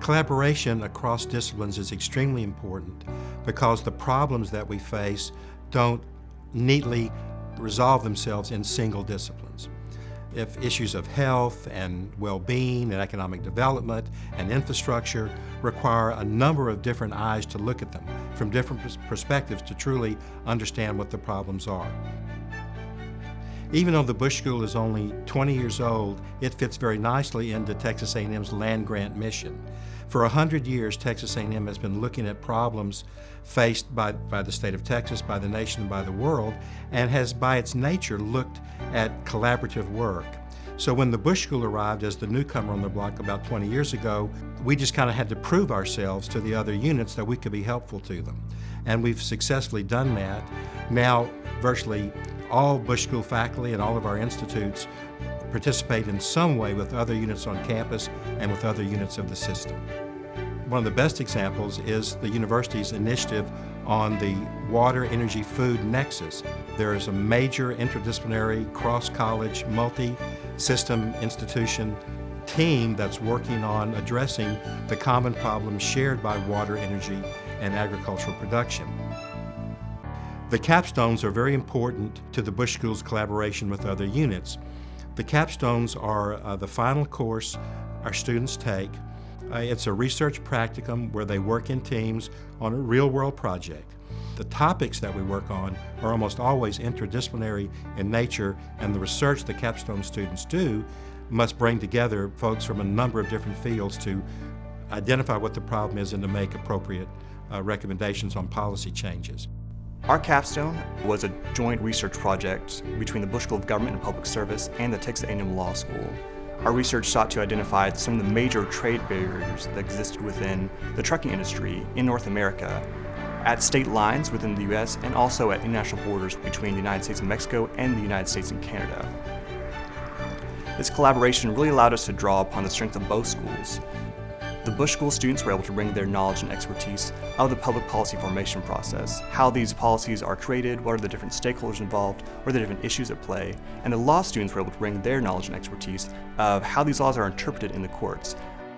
Collaboration across disciplines is extremely important because the problems that we face don't neatly resolve themselves in single disciplines. If issues of health and well-being and economic development and infrastructure require a number of different eyes to look at them from different perspectives to truly understand what the problems are. Even though the Bush School is only 20 years old, it fits very nicely into Texas A&M's land-grant mission. For 100 years, Texas A&M has been looking at problems faced by the state of Texas, by the nation, and by the world, and has by its nature looked at collaborative work. So when the Bush School arrived as the newcomer on the block about 20 years ago, we just kind of had to prove ourselves to the other units that we could be helpful to them. And we've successfully done that. Now, virtually all Bush School faculty and all of our institutes participate in some way with other units on campus and with other units of the system. One of the best examples is the university's initiative on the water, energy, food nexus. There is a major interdisciplinary, cross-college, multi-system institution team that's working on addressing the common problems shared by water, energy, and agricultural production. The capstones are very important to the Bush School's collaboration with other units. The capstones are the final course our students take. It's a research practicum where they work in teams on a real-world project. The topics that we work on are almost always interdisciplinary in nature, and the research the capstone students do must bring together folks from a number of different fields to identify what the problem is and to make appropriate recommendations on policy changes. Our capstone was a joint research project between the Bush School of Government and Public Service and the Texas A&M Law School. Our research sought to identify some of the major trade barriers that existed within the trucking industry in North America, at state lines within the U.S. and also at international borders between the United States and Mexico and the United States and Canada. This collaboration really allowed us to draw upon the strength of both schools. The Bush School students were able to bring their knowledge and expertise of the public policy formation process, how these policies are created, what are the different stakeholders involved, what are the different issues at play, and the law students were able to bring their knowledge and expertise of how these laws are interpreted in the courts,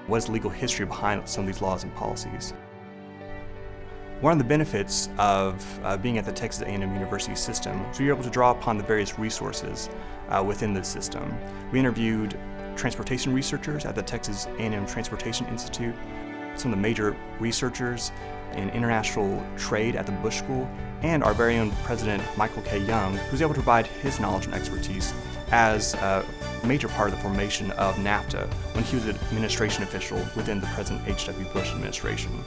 what is the legal history behind some of these laws and policies. One of the benefits of being at the Texas A&M University system is we were able to draw upon the various resources within the system. We interviewed transportation researchers at the Texas A&M Transportation Institute, some of the major researchers in international trade at the Bush School, and our very own president, Michael K. Young, who was able to provide his knowledge and expertise as a major part of the formation of NAFTA when he was an administration official within the President H.W. Bush administration.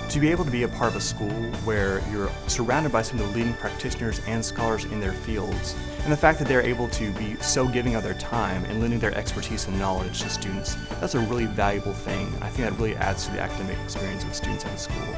To be able to be a part of a school where you're surrounded by some of the leading practitioners and scholars in their fields, and the fact that they're able to be so giving of their time and lending their expertise and knowledge to students, that's a really valuable thing. I think that really adds to the academic experience of students at the school.